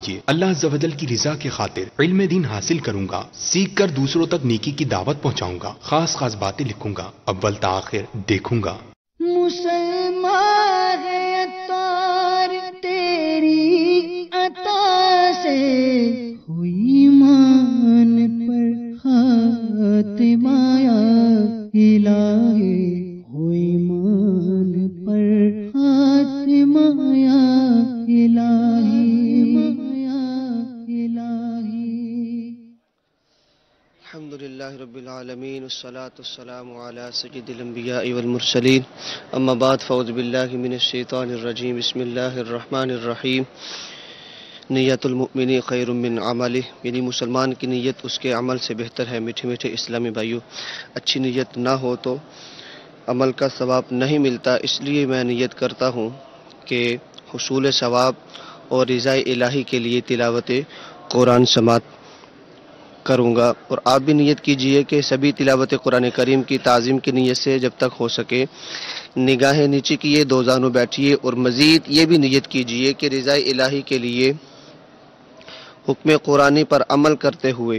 کیجیے۔ اللہ عز و جل کی رضا کی خاطر علم دین حاصل کروں گا، سیکھ کر دوسروں تک نیکی کی دعوت پہنچاؤں گا، خاص خاص باتیں لکھوں گا، اول تا آخر دیکھوں گا۔ مسلمان ہے اتار تیری عطا سے، ہوئی ایمان پر خاتمہ یا الہی، ہوئی ایمان پر خاتمہ یا الہی۔ الحمدللہ رب العالمین والصلاة والسلام علی سید الانبیاء والمرسلین، اما بعد فاعوذ باللہ من الشیطان الرجیم، بسم اللہ الرحمن الرحیم۔ نیت المؤمن خیر من عملہ، یعنی مسلمان کی نیت اس کے عمل سے بہتر ہے۔ میٹھے میٹھے اسلامی بھائیو، اچھی نیت نہ ہو تو عمل کا ثواب نہیں ملتا، اس لیے میں نیت کرتا ہوں کہ حصول ثواب اور رضا الہی کے لیے تلاوت قرآن سماعت کروں گا۔ اور آپ بھی نیت کیجئے کہ سبھی تلاوت قرآن کریم کی تعظیم کی نیت سے جب تک ہو سکے نگاہیں نیچے کیے، دو زانوں بیٹھیے، اور مزید یہ بھی نیت کیجئے کہ رضا الہی کے لیے حکم قرآنی پر عمل کرتے ہوئے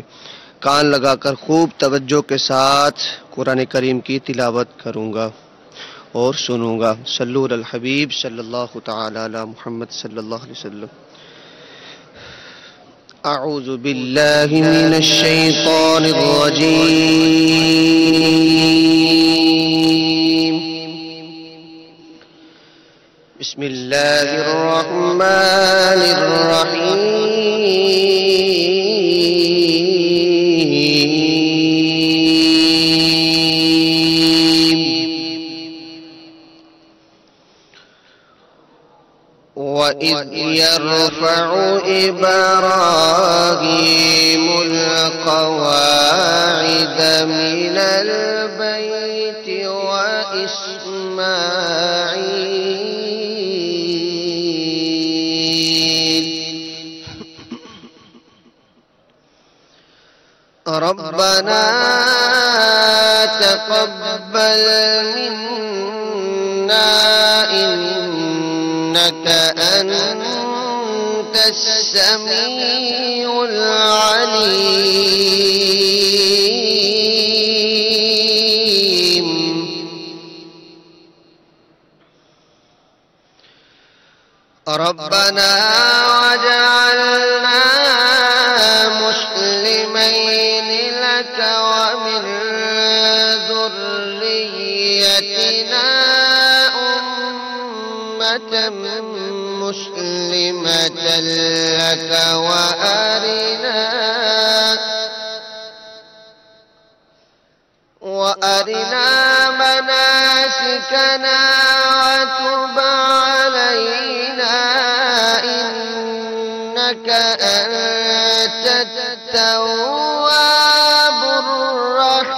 کان لگا کر خوب توجہ کے ساتھ قرآن کریم کی تلاوت کروں گا اور سنوں گا۔ صلو علی الحبیب صلی اللہ تعالی علی محمد صلی اللہ علیہ وسلم۔ اعوذ باللہ من الشیطان الرجیم، بسم اللہ الرحمن الرحیم۔ وَإِذْ يَرْفَعُ إِبْرَاهِيمُ الْقَوَاعِدَ مِنَ الْبَيْتِ وَإِسْمَاعِيلُ رَبَّنَا تَقَبَّلْ مِنَّا إِنَّكَ أنت السميع العليم ربنا واجعلنا مسلمين لك ومن ذريتنا أمة مسلمة لك وأرنا مناسكنا وتب علينا إنك أنت التواب الرحيم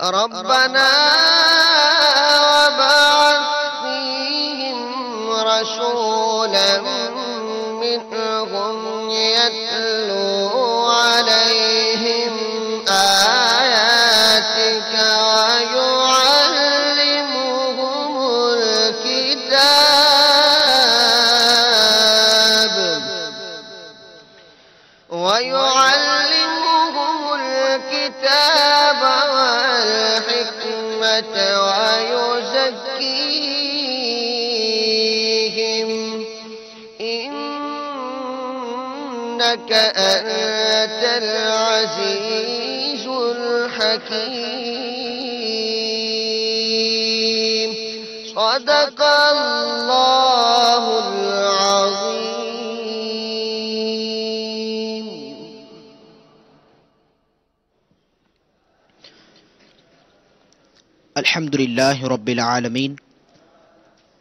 ربنا وبعث فيهم رسولا منهم يتلو عليهم آياتك ويعلمهم الكتاب والحكمة ويزكيهم إنك أنت العزيز الحكيم صدق الله العظيم۔ الحمدللہ رب العالمین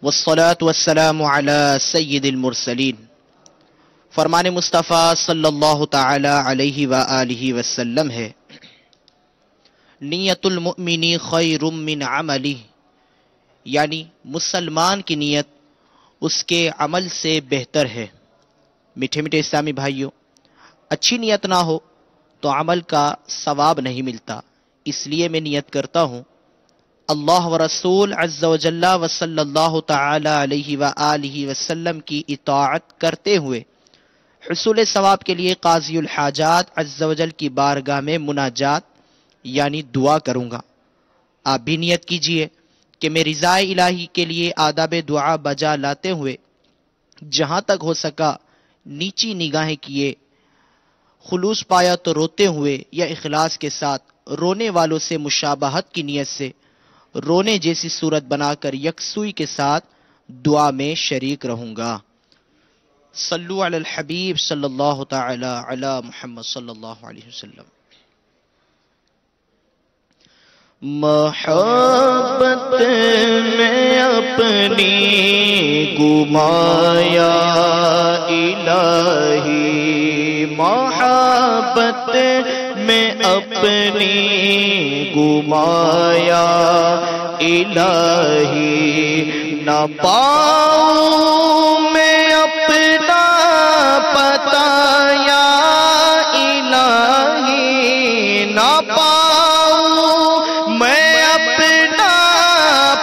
والصلاة والسلام علی سید المرسلین۔ فرمان مصطفیٰ صلی اللہ تعالی علیہ وآلہ وسلم ہے، نیت المؤمن خیر من عملہ، یعنی مسلمان کی نیت اس کے عمل سے بہتر ہے۔ میٹھے میٹھے اسلامی بھائیوں، اچھی نیت نہ ہو تو عمل کا ثواب نہیں ملتا، اس لیے میں نیت کرتا ہوں اللہ و رسول عز و جل و صلی اللہ تعالی علیہ وآلہ وسلم کی اطاعت کرتے ہوئے حصول ثواب کے لیے قاضی الحاجات عز و جل کی بارگاہ میں مناجات یعنی دعا کروں گا۔ آپ بھی نیت کیجئے کہ میں رضائے الہی کے لیے آداب دعا بجا لاتے ہوئے جہاں تک ہو سکا نیچی نگاہیں کیے، خلوص پایا تو روتے ہوئے یا اخلاص کے ساتھ رونے والوں سے مشابہت کی نیت سے رونے جیسی صورت بنا کر یکسوئی کے ساتھ دعا میں شریک رہوں گا۔ صلو علی الحبیب صلی اللہ تعالی علی محمد صلی اللہ علیہ وسلم۔ محبت میں اپنی گمایا الہی، محبت میں اپنی گمایا الہی، نہ پاؤں میں اپنا پتہ یا الہی، نہ پاؤں میں اپنا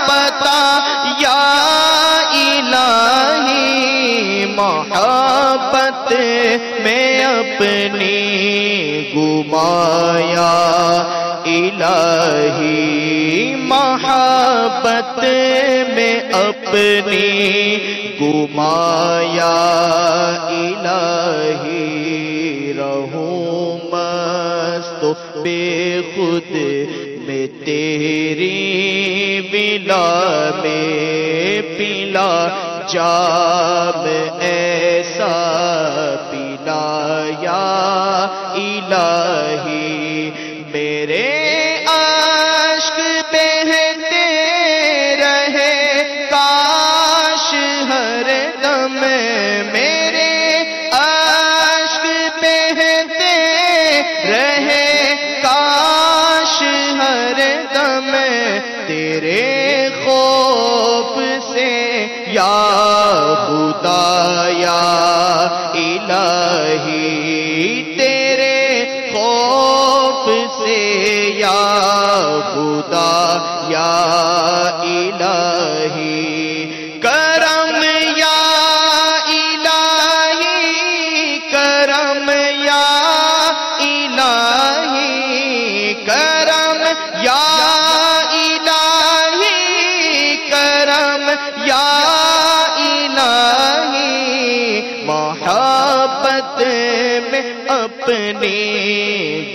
پتہ یا الہی، محبت میں اپنی گمایا الہی، محبت میں اپنی گمایا الہی، رہوں مست بے خود میں تیری بلا میں، پلا جام ایسا پلا یا الہی، میرے عشق بہتے رہے کاش ہر دم، میرے عشق بہتے رہے کاش ہر دم، تیرے خوف سے یا خدا یا الہی، تیرے خوف سے یا خدا یا الہی، کرم یا الہی، کرم یا الہی، کرم یا الہی، کرم یا الہی، محبت میں اپنی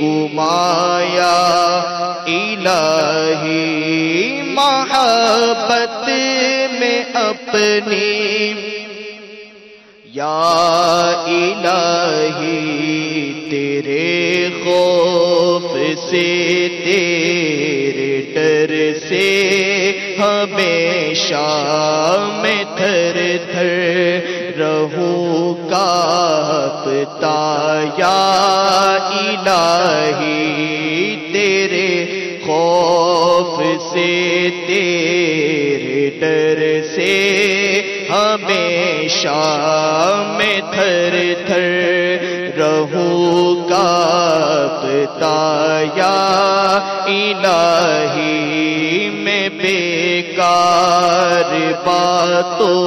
گمایا الہی، محبت میں اپنی یا الہی، تیرے خوف سے تیرے ڈر سے ہمیشہ میں تھر تھر رہوں کانپتا یا الہی، تیرے خوف سے تیرے ڈر سے ہمیشہ میں تھر تھر رہوں کانپتا یا الہی، میں بیکار باتوں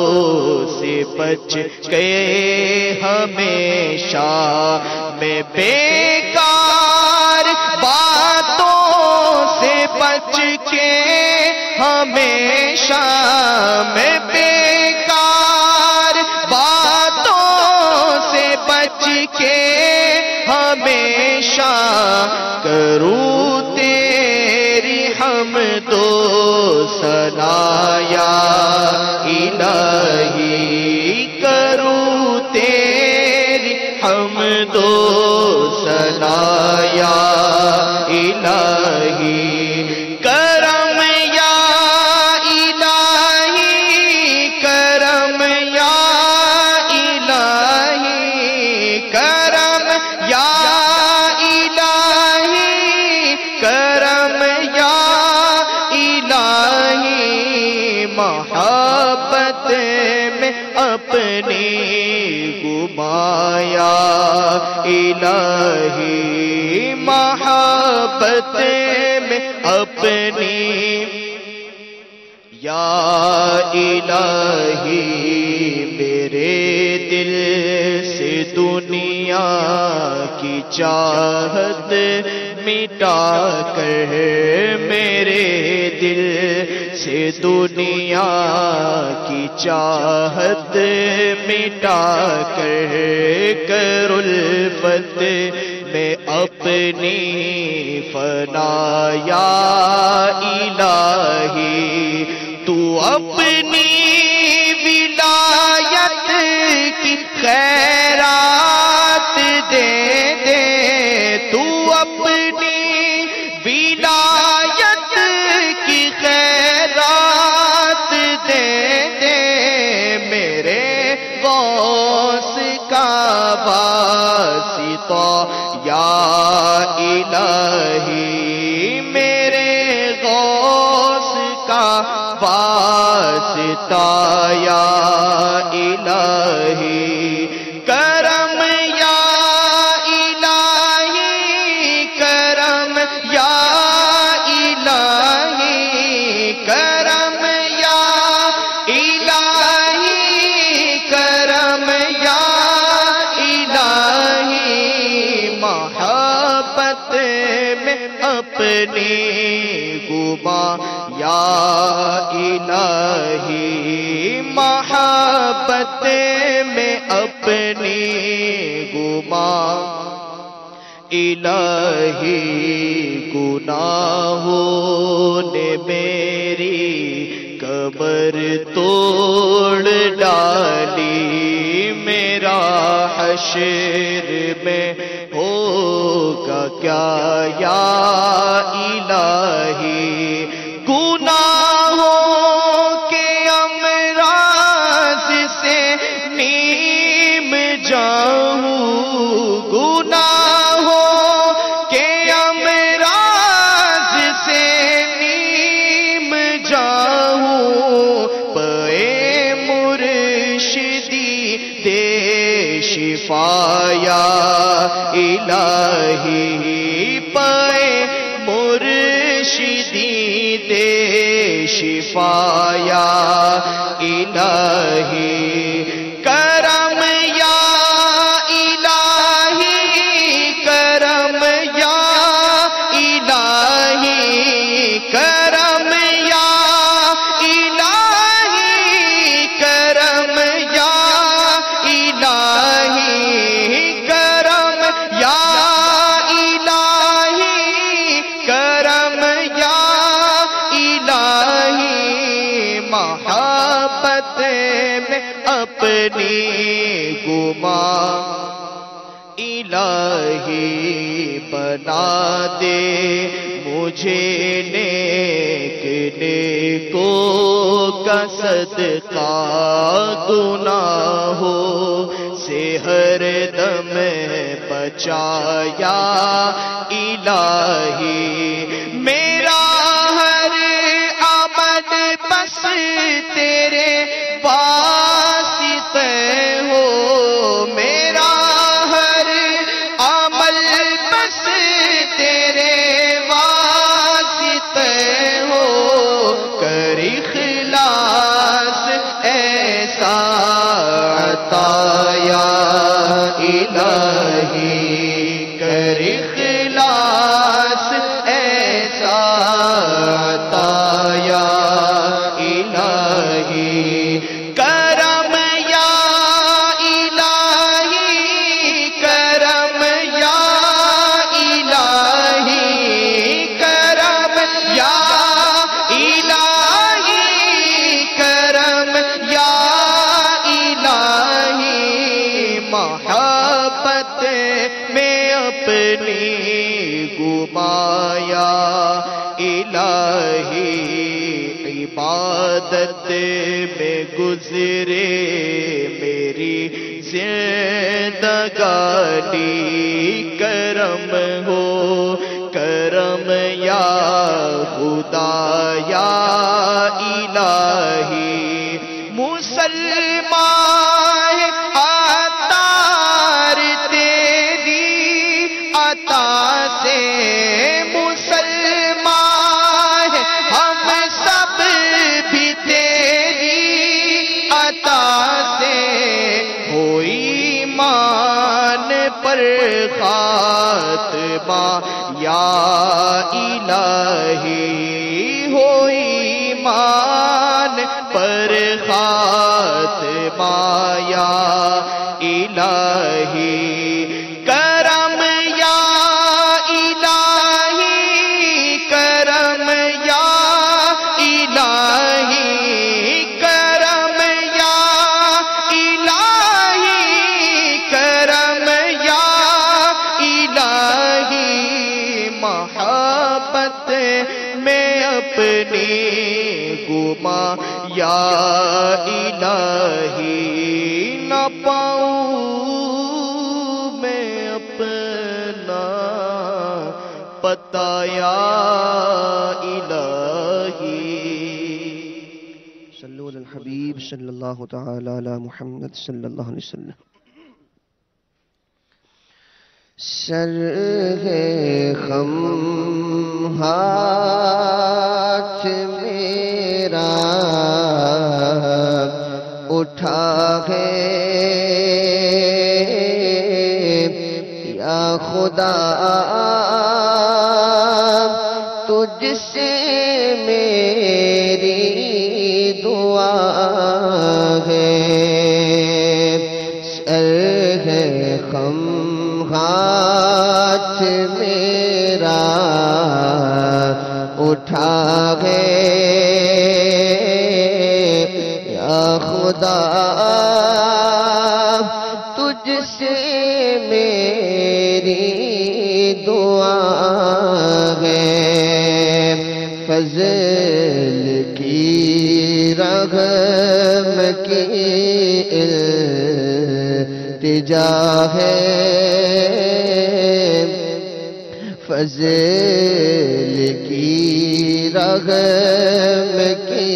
سے بچ گئے ہمیشہ، میں بیکار باتوں سے بچ کے ہمیشہ، میں بیکار باتوں سے بچ کے ہمیشہ، کروں تیری حمد و ثنا یا الہی، کروں تیری حمد و ثنا یا الہی، کرم یا الہی، کرم یا الہی، کرم یا الہی، کرم یا الہی، محبت میں اپنی گمایا الہی، محبت میں اپنی یا الہی میرے دل سے دنیا کی چاہت مٹا کر، میرے دل سے دنیا کی چاہت مٹا کر، کر الفت میں اپنی فنا یا الہی، تو اپنی ولایت کی خیرات دے دے، تو اپنی ولایت کی خیرات دے دے، میرے غوث کا واسطہ یا الہی، میرے غوث کا واسطہ یا الہی، کرم یا الہی، کرم یا الہی، کرم یا الہی، کرم یا الہی، محبت میں اپنی گما یا الہی، محبت میں اپنی گما الہی، گناہوں نے میری قبر توڑ ڈالی، میرا حشر میں ہوگا کیا یا الہی، گناہوں کے امراض سے نیم جاؤں، گناہوں کے امراض سے نیم جاؤں، پے مرشدی دے شفا یا الہی، پے مرشدی دے شفا یا الہی، کرم یا الہی، کرم یا الہی، کرم یا الہی، کرم یا الہی، کرم یا الہی، کرم یا الہی، محبت میں اپنی گما الہی، بنا دے مجھے نیک نیکوں کا صدقہ، گناہوں سے ہر دم بچایا الہی، میرا ہر عمل بس تیرے واسطے ہو، میرا ہر عمل بس تیرے واسطے ہو، کر اخلاص ایسا عطا یا الہی، کر اخلاص ایسا عطا یا الہی، کرم یا الہی، کرم یا الہی، کرم یا الہی، کرم یا الہی، محبت میں اپنی گمایا الہی، عبادت میں گزرے میری زندگانی، کرم ہو کرم یا خدا یا الہی، مسلمان عطار تیری عطا سے، مسلمان ہم سب بھی خاتمہ یا الہی ہو ایمان پر خاتمہ یا الہی کرم یا الہی کرم یا الہی کرم یا الہی کرم یا الہی محبت میں اپنی گما یا الہی نہ پاؤں میں اپنا پتہ یا الہی صلو علی الحبیب صلی اللہ تعالی علی محمد صلی اللہ علیہ وسلم. سر ہے خم ہاتھ میرا اٹھا ہے یا خدا تجھ سے میری دعا ہے. سر ہے خم ہاتھ میرا اٹھا ہے یا خدا تجھ سے میری دعا ہے. فضل کی رغم کی التجا ہے. فضل کی رغم کی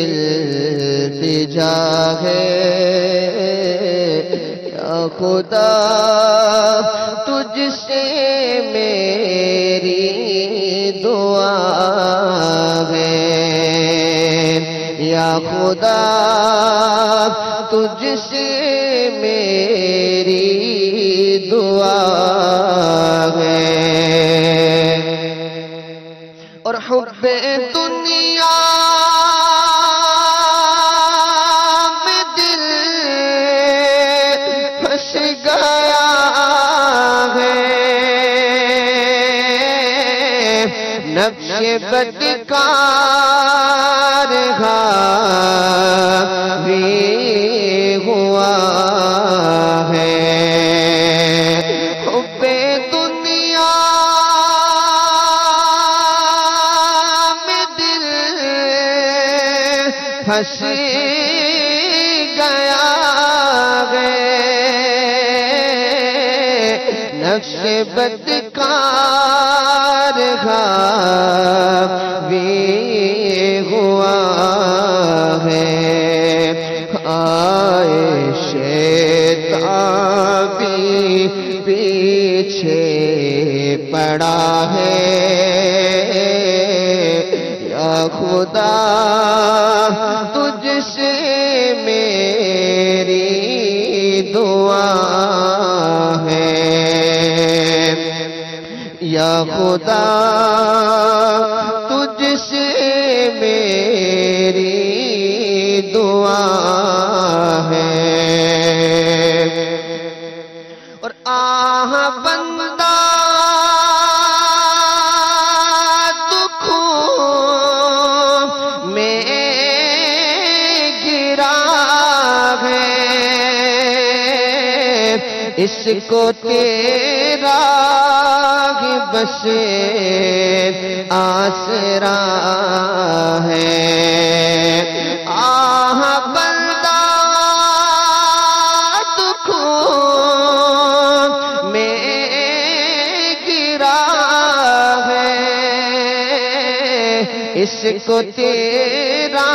التجا ہے یا خدا تجھ سے میری دعا ہے یا خدا تجھ سے میری دعا ہے. اور حب دنیا میں دل پھنس گیا ہے. نفس بدکار حاوی ہوا ہے. حب دنیا پھنس گیا ہے. نفس بدکار حاوی ہوا ہے. آئے شیطان بھی پیچھے پڑا ہے یا خدا تجھ سے میری دعا ہے یا خدا تجھ سے میری دعا ہے. اور آہ بندہ اس کو تیرا ہی بس آسرا ہے. آہ بندہ دکھوں میں گرا ہے. اس کو تیرا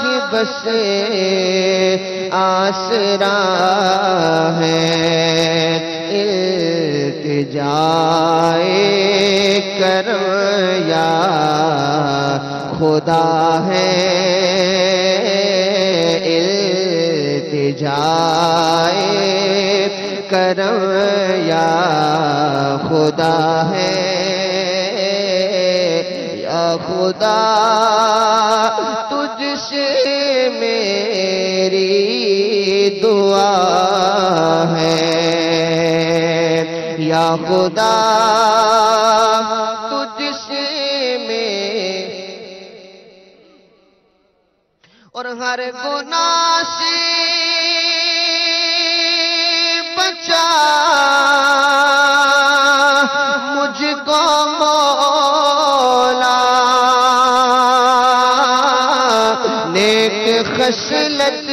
ہی بس آسرا ہے. التجائے کرم یا خدا ہے. التجائے کرم یا خدا ہے، یا خدا تجھ سے میری دعا ہے، یا خدا تجھ سے اور ہر گناہ سے بچا مجھ کو مولا، نیک خصلت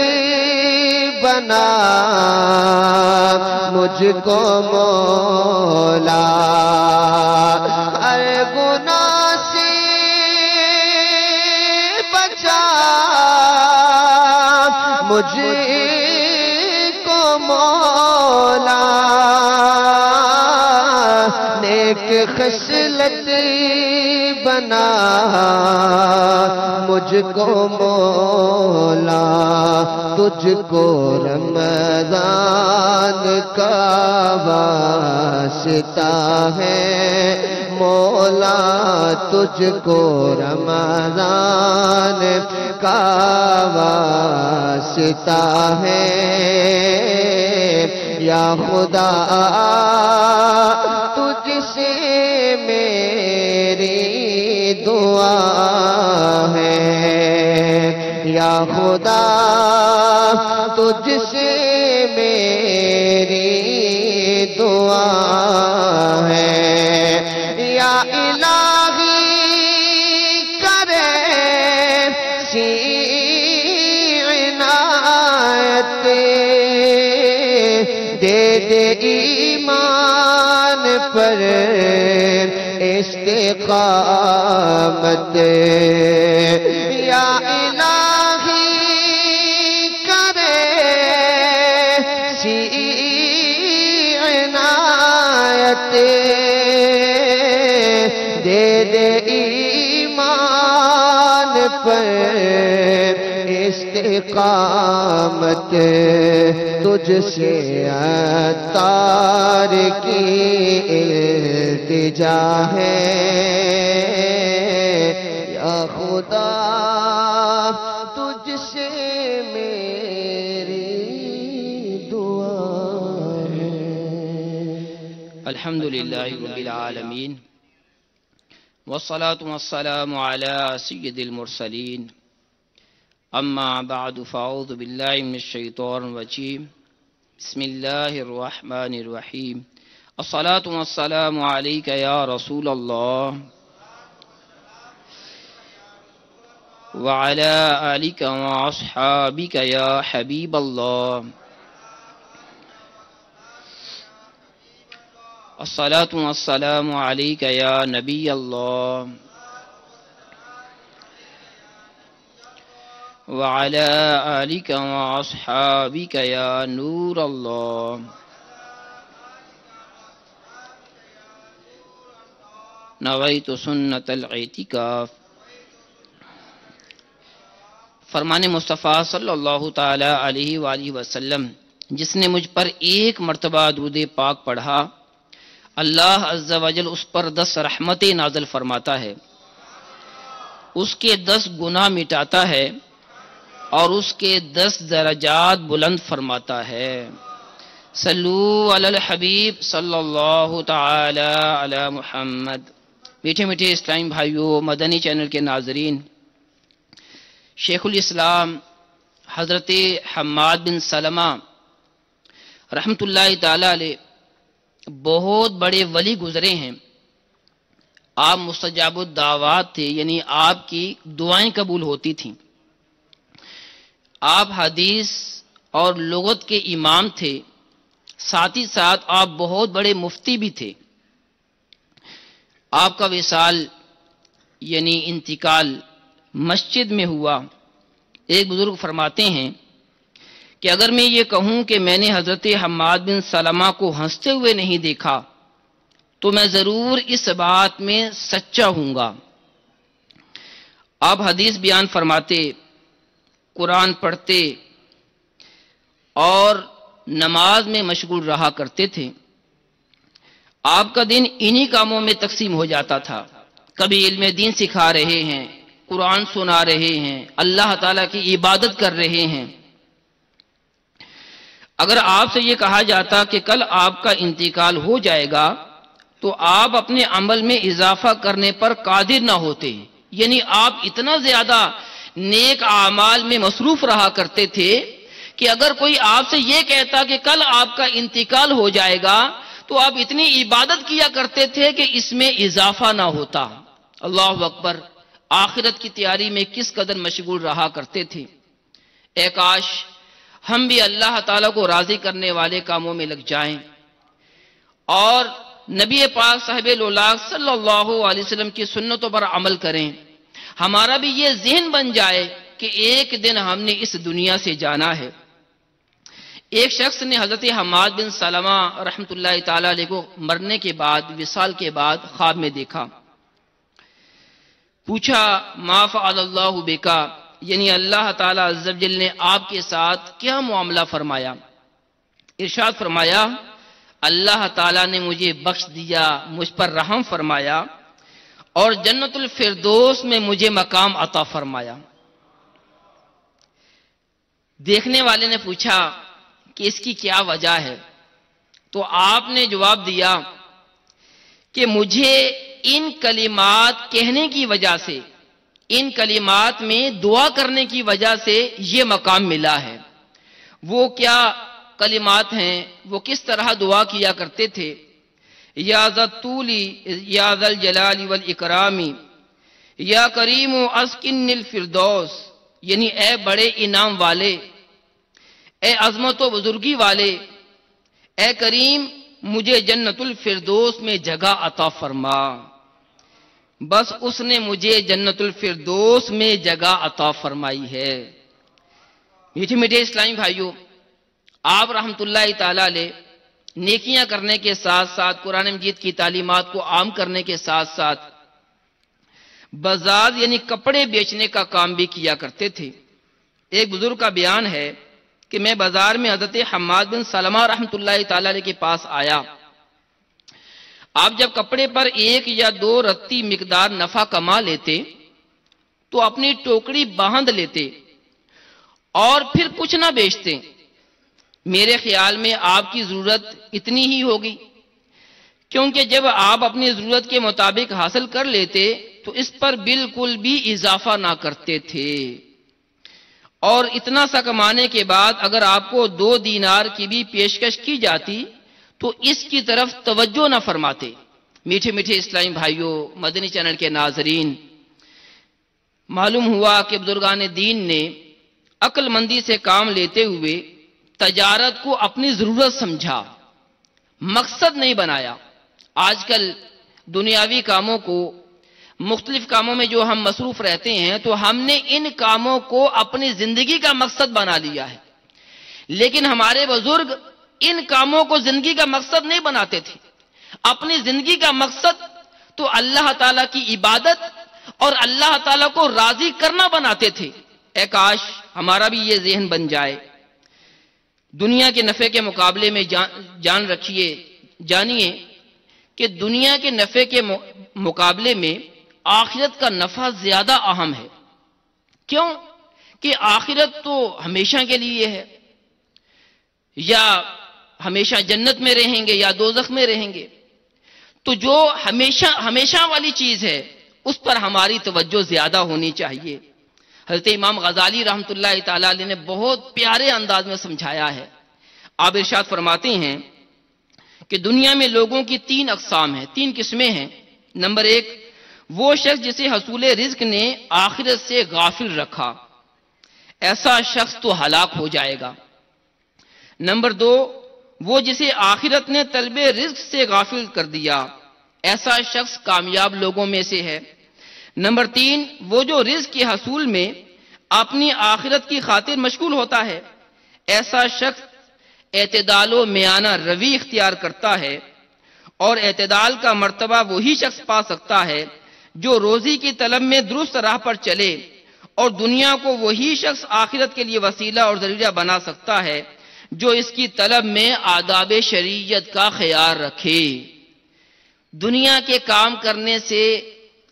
بنا مجھ کو مولا، ہر گناہ سے بچا مجھ کو مولا، نیک خصلت بنا مجھ کو مولا، تجھ کو رمضان کا واسطہ ہے مولا، تجھ کو رمضان کا واسطہ ہے، یا خدا تجھ سے میری دعا ہے، یا خدا تجھ سے میری دعا ہے، یا الہی کرے سی عنایت، دے دے ایمان پر استقامت، یا الہی کرے سی عنایت، دے دے ایمان پر استقامت، تجھ سے عطار کی التجا ہے، یا خدا تجھ سے میری دعا ہے۔ الحمدللہ رب العالمین والصلاة والسلام على سید المرسلین، اما بعد فاعوذ باللہ من الشیطان الرجیم، بسم اللہ الرحمن الرحیم، الصلاة والسلام علیک یا رسول اللہ وعلى آلک واصحابک یا حبیب اللہ، الصلاة والسلام علیک یا نبی اللہ وعلى آلک واصحابک یا نور اللہ، نویت سنت الاعتکاف۔ فرمان مصطفیٰ صلی اللہ تعالی علیہ وآلہ وسلم، جس نے مجھ پر ایک مرتبہ درود پاک پڑھا، اللہ عز و جل اس پر 10 رحمتیں نازل فرماتا ہے، اس کے 10 گناہ مٹاتا ہے اور اس کے 10 درجات بلند فرماتا ہے۔ صلو علی الحبیب صلی اللہ تعالی علی محمد۔ میٹھے میٹھے اسلامی بھائیوں، مدنی چینل کے ناظرین، شیخ الاسلام حضرت حماد بن سلمہ رحمت اللہ تعالی علیہ بہت بڑے ولی گزرے ہیں۔ آپ مستجاب الدعوات تھے، یعنی آپ کی دعائیں قبول ہوتی تھیں۔ آپ حدیث اور لغت کے امام تھے، ساتھ ہی ساتھ آپ بہت بڑے مفتی بھی تھے۔ آپ کا وصال یعنی انتقال مسجد میں ہوا۔ ایک بزرگ فرماتے ہیں کہ اگر میں یہ کہوں کہ میں نے حضرت حماد بن سلمہ کو ہنستے ہوئے نہیں دیکھا تو میں ضرور اس بات میں سچا ہوں گا۔ آپ حدیث بیان فرماتے، قرآن پڑھتے اور نماز میں مشغول رہا کرتے تھے۔ آپ کا دن انہی کاموں میں تقسیم ہو جاتا تھا۔ کبھی علم دین سکھا رہے ہیں، قرآن سنا رہے ہیں، اللہ تعالیٰ کی عبادت کر رہے ہیں۔ اگر آپ سے یہ کہا جاتا کہ کل آپ کا انتقال ہو جائے گا تو آپ اپنے عمل میں اضافہ کرنے پر قادر نہ ہوتے، یعنی آپ اتنا زیادہ نیک اعمال میں مصروف رہا کرتے تھے کہ اگر کوئی آپ سے یہ کہتا کہ کل آپ کا انتقال ہو جائے گا تو آپ اتنی عبادت کیا کرتے تھے کہ اس میں اضافہ نہ ہوتا۔ اللہ اکبر، آخرت کی تیاری میں کس قدر مشغول رہا کرتے تھے۔ اے کاش ہم بھی اللہ تعالیٰ کو راضی کرنے والے کاموں میں لگ جائیں اور نبی پاک صاحب الاولاق صلی اللہ علیہ وسلم کی سنتوں پر عمل کریں۔ ہمارا بھی یہ ذہن بن جائے کہ ایک دن ہم نے اس دنیا سے جانا ہے۔ ایک شخص نے حضرت حماد بن سلمہ رحمۃ اللہ تعالی علیہ کو مرنے کے بعد، وصال کے بعد خواب میں دیکھا۔ پوچھا ما فعل اللہ بکا، یعنی اللہ تعالیٰ عز و جل نے آپ کے ساتھ کیا معاملہ فرمایا؟ ارشاد فرمایا اللہ تعالیٰ نے مجھے بخش دیا، مجھ پر رحم فرمایا اور جنت الفردوس میں مجھے مقام عطا فرمایا۔ دیکھنے والے نے پوچھا کہ اس کی کیا وجہ ہے؟ تو آپ نے جواب دیا کہ مجھے ان کلمات کہنے کی وجہ سے، ان کلمات میں دعا کرنے کی وجہ سے یہ مقام ملا ہے۔ وہ کیا کلمات ہیں؟ وہ کس طرح دعا کیا کرتے تھے؟ یا ذالطولی یا ذالجلال والاکرامی یا کریم اسکن الفردوس، یعنی اے بڑے انعام والے، اے عظمت و بزرگی والے، اے کریم مجھے جنت الفردوس میں جگہ عطا فرما۔ بس اس نے مجھے جنت الفردوس میں جگہ عطا فرمائی ہے۔ میٹھے میٹھے اسلامی بھائیوں، آپ رحمت اللہ تعالی علیہ نیکیاں کرنے کے ساتھ ساتھ، قرآن مجید کی تعلیمات کو عام کرنے کے ساتھ ساتھ بازار یعنی کپڑے بیچنے کا کام بھی کیا کرتے تھے۔ ایک بزرگ کا بیان ہے کہ میں بازار میں حضرت حماد بن سلمہ رحمت اللہ تعالی علیہ کے پاس آیا۔ آپ جب کپڑے پر 1 یا 2 رتی مقدار نفع کما لیتے تو اپنی ٹوکری باندھ لیتے اور پھر کچھ نہ بیچتے۔ میرے خیال میں آپ کی ضرورت اتنی ہی ہوگی، کیونکہ جب آپ اپنی ضرورت کے مطابق حاصل کر لیتے تو اس پر بالکل بھی اضافہ نہ کرتے تھے، اور اتنا سا کمانے کے بعد اگر آپ کو 2 دینار کی بھی پیشکش کی جاتی تو اس کی طرف توجہ نہ فرماتے۔ میٹھے میٹھے اسلامی بھائیوں، مدنی چینل کے ناظرین، معلوم ہوا کہ بزرگان دین نے عقل مندی سے کام لیتے ہوئے تجارت کو اپنی ضرورت سمجھا، مقصد نہیں بنایا۔ آج کل دنیاوی کاموں کو، مختلف کاموں میں جو ہم مصروف رہتے ہیں تو ہم نے ان کاموں کو اپنی زندگی کا مقصد بنا لیا ہے، لیکن ہمارے بزرگ ان کاموں کو زندگی کا مقصد نہیں بناتے تھے۔ اپنی زندگی کا مقصد تو اللہ تعالیٰ کی عبادت اور اللہ تعالیٰ کو راضی کرنا بناتے تھے۔ اے کاش ہمارا بھی یہ ذہن بن جائے۔ دنیا کے نفع کے مقابلے میں جان رکھیے، جانیے کہ دنیا کے نفع کے مقابلے میں آخرت کا نفع زیادہ اہم ہے۔ کیوں؟ کہ آخرت تو ہمیشہ کے لیے ہے، یا ہمیشہ جنت میں رہیں گے یا دوزخ میں رہیں گے۔ تو جو ہمیشہ والی چیز ہے اس پر ہماری توجہ زیادہ ہونی چاہیے۔ حضرت امام غزالی رحمت اللہ تعالی علیہ نے بہت پیارے انداز میں سمجھایا ہے۔ آپ ارشاد فرماتے ہیں کہ دنیا میں لوگوں کی 3 اقسام ہیں، 3 قسمیں ہیں۔ نمبر 1، وہ شخص جسے حصول رزق نے آخرت سے غافل رکھا، ایسا شخص تو ہلاک ہو جائے گا۔ نمبر 2، وہ جسے آخرت نے طلب رزق سے غافل کر دیا، ایسا شخص کامیاب لوگوں میں سے ہے۔ نمبر 3، وہ جو رزق کے حصول میں اپنی آخرت کی خاطر مشغول ہوتا ہے، ایسا شخص اعتدال و میانہ روی اختیار کرتا ہے، اور اعتدال کا مرتبہ وہی شخص پا سکتا ہے جو روزی کی طلب میں درست راہ پر چلے، اور دنیا کو وہی شخص آخرت کے لیے وسیلہ اور ذریعہ بنا سکتا ہے جو اس کی طلب میں آداب شریعت کا خیال رکھے۔ دنیا کے کام کرنے سے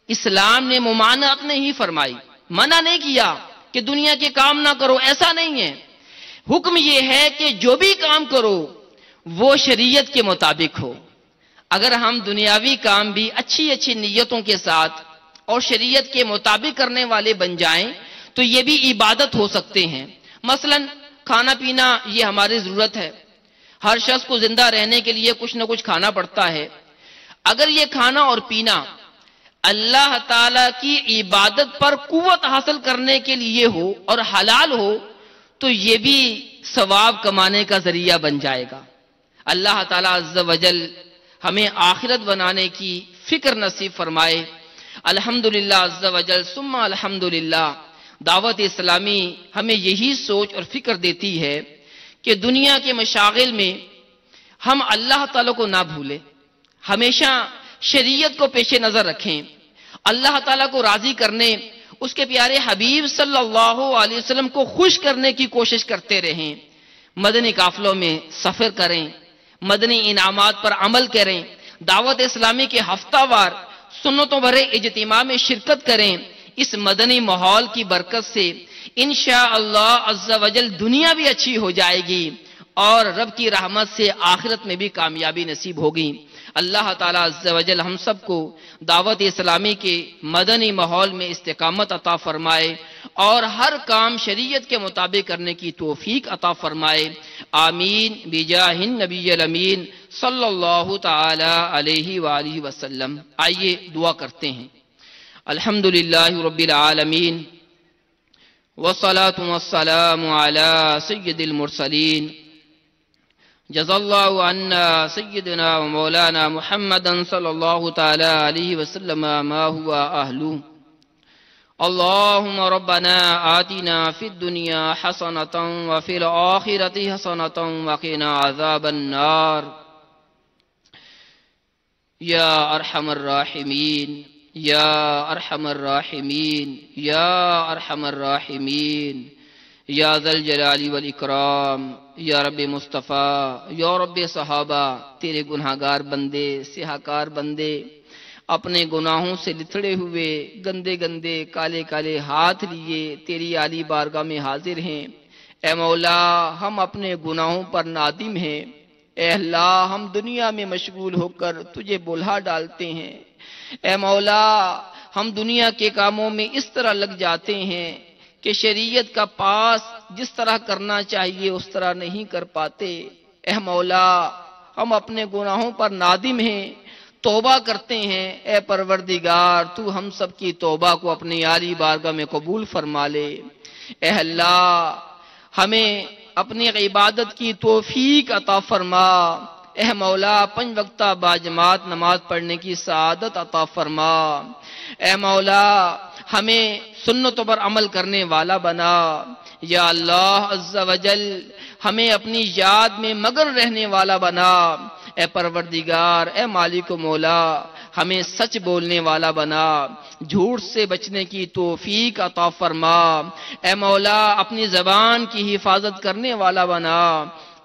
اسلام نے ممانعت نہیں فرمائی، منع نہیں کیا کہ دنیا کے کام نہ کرو، ایسا نہیں ہے۔ حکم یہ ہے کہ جو بھی کام کرو وہ شریعت کے مطابق ہو۔ اگر ہم دنیاوی کام بھی اچھی اچھی نیتوں کے ساتھ اور شریعت کے مطابق کرنے والے بن جائیں تو یہ بھی عبادت ہو سکتے ہیں۔ مثلا کھانا پینا یہ ہماری ضرورت ہے، ہر شخص کو زندہ رہنے کے لیے کچھ نہ کچھ کھانا پڑتا ہے۔ اگر یہ کھانا اور پینا اللہ تعالی کی عبادت پر قوت حاصل کرنے کے لیے ہو اور حلال ہو تو یہ بھی ثواب کمانے کا ذریعہ بن جائے گا۔ اللہ تعالی عز و جل ہمیں آخرت بنانے کی فکر نصیب فرمائے۔ الحمدللہ عز و جل ثم الحمدللہ، دعوت اسلامی ہمیں یہی سوچ اور فکر دیتی ہے کہ دنیا کے مشاغل میں ہم اللہ تعالی کو نہ بھولیں، ہمیشہ شریعت کو پیش نظر رکھیں، اللہ تعالیٰ کو راضی کرنے، اس کے پیارے حبیب صلی اللہ علیہ وسلم کو خوش کرنے کی کوشش کرتے رہیں۔ مدنی قافلوں میں سفر کریں، مدنی انعامات پر عمل کریں، دعوت اسلامی کے ہفتہ وار سنتوں بھرے اجتماع میں شرکت کریں۔ اس مدنی ماحول کی برکت سے انشاءاللہ عز و جل دنیا بھی اچھی ہو جائے گی اور رب کی رحمت سے آخرت میں بھی کامیابی نصیب ہوگی۔ اللہ تعالیٰ عز و جل ہم سب کو دعوت اسلامی کے مدنی ماحول میں استقامت عطا فرمائے اور ہر کام شریعت کے مطابق کرنے کی توفیق عطا فرمائے۔ آمین بجاہ النبی الامین صلی اللہ تعالی علیہ وآلہ وسلم۔ آئیے دعا کرتے ہیں۔ الحمدللہ رب العالمین والصلاة والسلام علی سید المرسلین، جزا اللہ عنا سیدنا و مولانا محمد صلی اللہ تعالی علیہ وسلم ما ہوا اہلو۔ اللہم ربنا آتنا فی الدنیا حسنة وفی الآخرة حسنة وقنا عذاب النار۔ یا ارحم الراحمین، یا ارحم الراحمین، یا ارحم الراحمین، یا ذا الجلال والاکرام، یا رب مصطفیٰ، یا رب صحابہ، تیرے گناہگار بندے، سیاہکار بندے اپنے گناہوں سے لتھڑے ہوئے گندے گندے کالے کالے ہاتھ لیے تیری عالی بارگاہ میں حاضر ہیں۔ اے مولا، ہم اپنے گناہوں پر نادم ہیں۔ اے اللہ، ہم دنیا میں مشغول ہو کر تجھے بلہا ڈالتے ہیں۔ اے مولا، ہم دنیا کے کاموں میں اس طرح لگ جاتے ہیں کہ شریعت کا پاس جس طرح کرنا چاہیے اس طرح نہیں کر پاتے۔ اے مولا، ہم اپنے گناہوں پر نادم ہیں، توبہ کرتے ہیں۔ اے پروردگار، تو ہم سب کی توبہ کو اپنی عالی بارگاہ میں قبول فرما لے۔ اے اللہ، ہمیں اپنی عبادت کی توفیق عطا فرما۔ اے مولا، 5 وقتہ باجماعت نماز پڑھنے کی سعادت عطا فرما۔ اے مولا، ہمیں سنتوں پر عمل کرنے والا بنا۔ یا اللہ عز و جل، ہمیں اپنی یاد میں مگن رہنے والا بنا۔ اے پروردگار، اے مالک و مولا، ہمیں سچ بولنے والا بنا، جھوٹ سے بچنے کی توفیق عطا فرما۔ اے مولا، اپنی زبان کی حفاظت کرنے والا بنا۔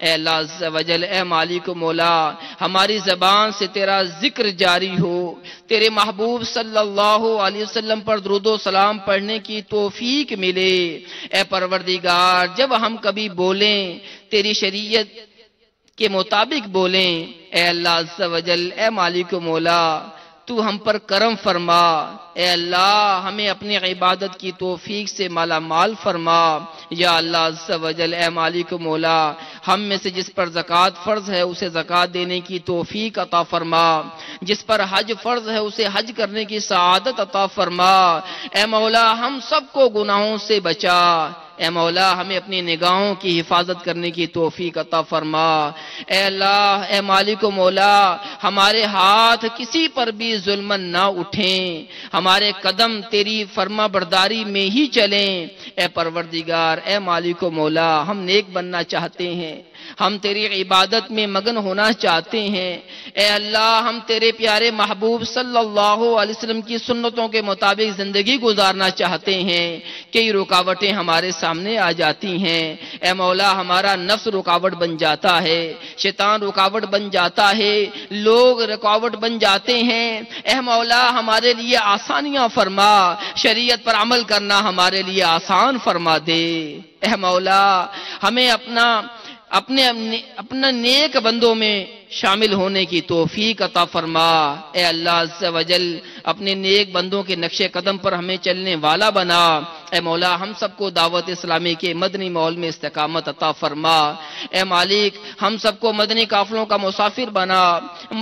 اے اللہ عز و جل، اے مالک و مولا، ہماری زبان سے تیرا ذکر جاری ہو، تیرے محبوب صلی اللہ علیہ وسلم پر درود و سلام پڑھنے کی توفیق ملے۔ اے پروردگار، جب ہم کبھی بولیں تیری شریعت کے مطابق بولیں۔ اے اللہ عز و جل، اے مالک و مولا، تو ہم پر کرم فرما۔ اے اللہ، ہمیں اپنی عبادت کی توفیق سے مالا مال فرما۔ یا اللہ عز و جل، اے مالک و مولا، ہم میں سے جس پر زکوٰۃ فرض ہے اسے زکوٰۃ دینے کی توفیق عطا فرما، جس پر حج فرض ہے اسے حج کرنے کی سعادت عطا فرما۔ اے مولا، ہم سب کو گناہوں سے بچا۔ اے مولا، ہمیں اپنی نگاہوں کی حفاظت کرنے کی توفیق عطا فرما۔ اے اللہ، اے مالک و مولا، ہمارے ہاتھ کسی پر بھی ظلم نہ اٹھیں، ہمارے قدم تیری فرما برداری میں ہی چلیں۔ اے پروردگار، اے مالک و مولا، ہم نیک بننا چاہتے ہیں، ہم تیری عبادت میں مگن ہونا چاہتے ہیں۔ اے اللہ، ہم تیرے پیارے محبوب صلی اللہ علیہ وسلم کی سنتوں کے مطابق زندگی گزارنا چاہتے ہیں۔ کئی رکاوٹیں ہمارے سامنے سامنے آ جاتی ہیں۔ اے مولا ہمارا نفس رکاوٹ بن جاتا ہے، شیطان رکاوٹ بن جاتا ہے، لوگ رکاوٹ بن جاتے ہیں۔ اے مولا ہمارے لیے آسانیاں فرما، شریعت پر عمل کرنا ہمارے لیے آسان فرما دے۔ اے مولا ہمیں اپنا نیک بندوں میں شامل ہونے کی توفیق عطا فرما۔ اے اللہ عز و جل اپنے نیک بندوں کے نقش قدم پر ہمیں چلنے والا بنا۔ اے مولا ہم سب کو دعوت اسلامی کے مدنی ماحول میں استقامت عطا فرما۔ اے مالک ہم سب کو مدنی قافلوں کا مسافر بنا،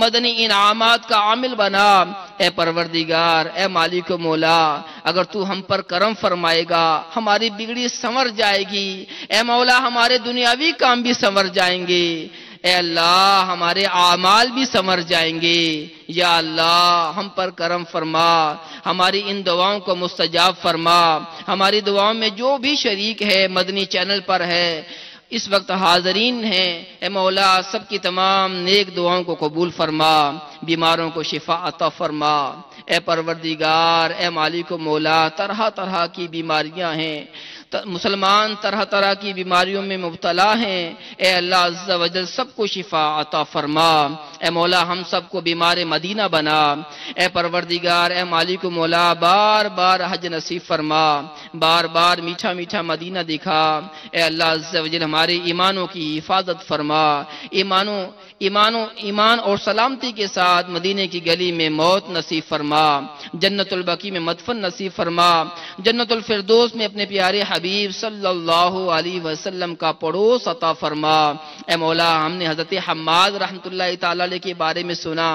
مدنی انعامات کا عامل بنا۔ اے پروردگار، اے مالک و مولا، اگر تو ہم پر کرم فرمائے گا ہماری بگڑی سنور جائے گی۔ اے مولا ہمارے دنیاوی کام بھی سنور جائیں گے۔ اے اللہ ہمارے اعمال بھی سنور جائیں گے۔ یا اللہ ہم پر کرم فرما، ہماری ان دعاؤں کو مستجاب فرما۔ ہماری دعاؤں میں جو بھی شریک ہے مدنی چینل پر ہے، اس وقت حاضرین ہیں، اے مولا سب کی تمام نیک دعاؤں کو قبول فرما، بیماروں کو شفا عطا فرما۔ اے پروردگار، اے مالک و مولا، طرح طرح کی بیماریاں ہیں، مسلمان طرح طرح کی بیماریوں میں مبتلا ہیں۔ اے اللہ عز و جل سب کو شفا عطا فرما۔ اے مولا ہم سب کو بیمار مدینہ بنا۔ اے پروردگار، اے مالک و مولا، بار بار حج نصیب فرما، بار بار میٹھا میٹھا مدینہ دکھا۔ اے اللہ عز و جل ہمارے ایمانوں کی حفاظت فرما، ایمان اور سلامتی کے ساتھ مدینے کی گلی میں موت نصیب فرما، جنت البقیع میں مدفن نصیب فرما، جنت الفردوس میں اپنے پیارے حبیب صلی اللہ علیہ وسلم کا پڑوس عطا فرما۔ اے مولا ہم نے حضرت حماد رحمۃ اللہ تعالی علیہ کے بارے میں سنا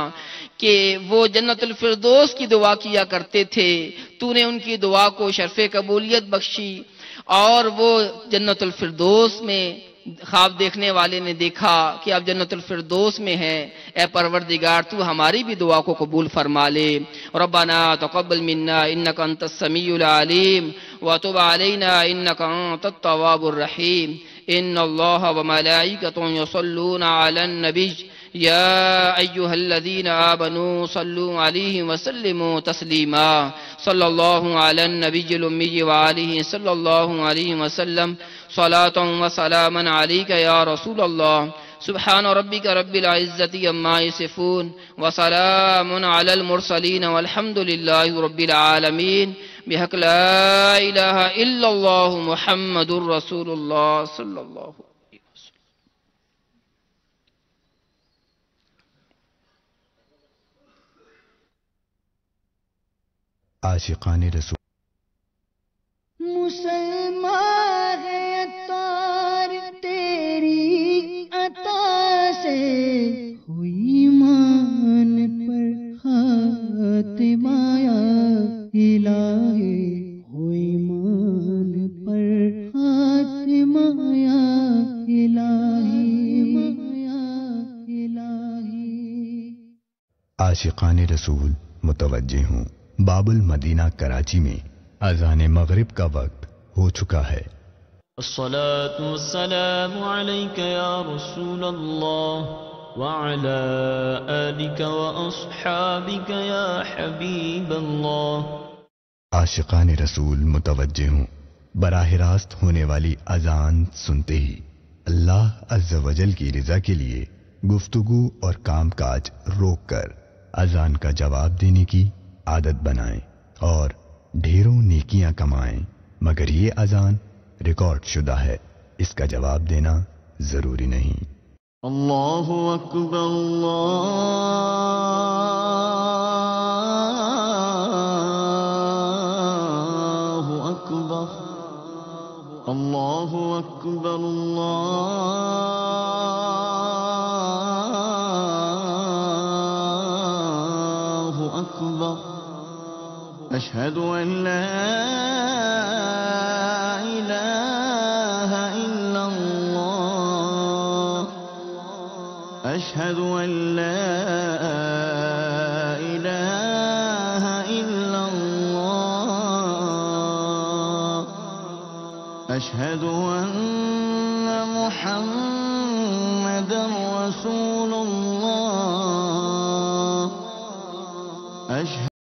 کہ وہ جنت الفردوس کی دعا کیا کرتے تھے، تو نے ان کی دعا کو شرف قبولیت بخشی اور وہ جنت الفردوس میں خواب دیکھنے والے نے دیکھا کہ اب جنت الفردوس میں ہے۔ اے پروردگار تو ہماری بھی دعا کو قبول فرما لے۔ ربنا تقبل منا انك انت السميع العليم وتب علينا انك انت التواب الرحيم۔ ان الله وملائكته يصلون على النبي يا أيها الذين آمنوا صلوا عليه وسلموا تسليما۔ صلى الله على النبي الأمي وآله صلى الله عليه وسلم صلاة وسلاما عليك يا رسول الله۔ سبحان ربك رب العزة عما يصفون وسلام على المرسلين والحمد لله رب العالمين بحق لا إله إلا الله محمد رسول الله صلى الله عليه وسلم۔ عاشقان رسول مسلمان ہے اتار تیری عطا سے، ہوئی مان پر خاتمہ یا الہی، ہوئی مان پر خاتمہ یا الہی۔ عاشقان رسول متوجہ ہوں، باب المدینہ کراچی میں اذان مغرب کا وقت ہو چکا ہے۔ الصلاة والسلام عليك يا رسول الله وعلى آلك وأصحابك يا حبيب الله۔ عاشقان رسول متوجہ ہوں، براہ راست ہونے والی اذان سنتے ہی اللہ عز و جل کی رضا کے لیے گفتگو اور کام کاج روک کر اذان کا جواب دینے کی عادت بنائیں اور ڈھیروں نیکیاں کمائیں، مگر یہ اذان ریکارڈ شدہ ہے، اس کا جواب دینا ضروری نہیں۔ اللہ اکبر اللہ اکبر اللہ اکبر اللہ اکبر۔ اشہد ان لا الہ الا اللہ اشہد ان لا الہ الا اللہ اشہد ان محمد رسول اللہ۔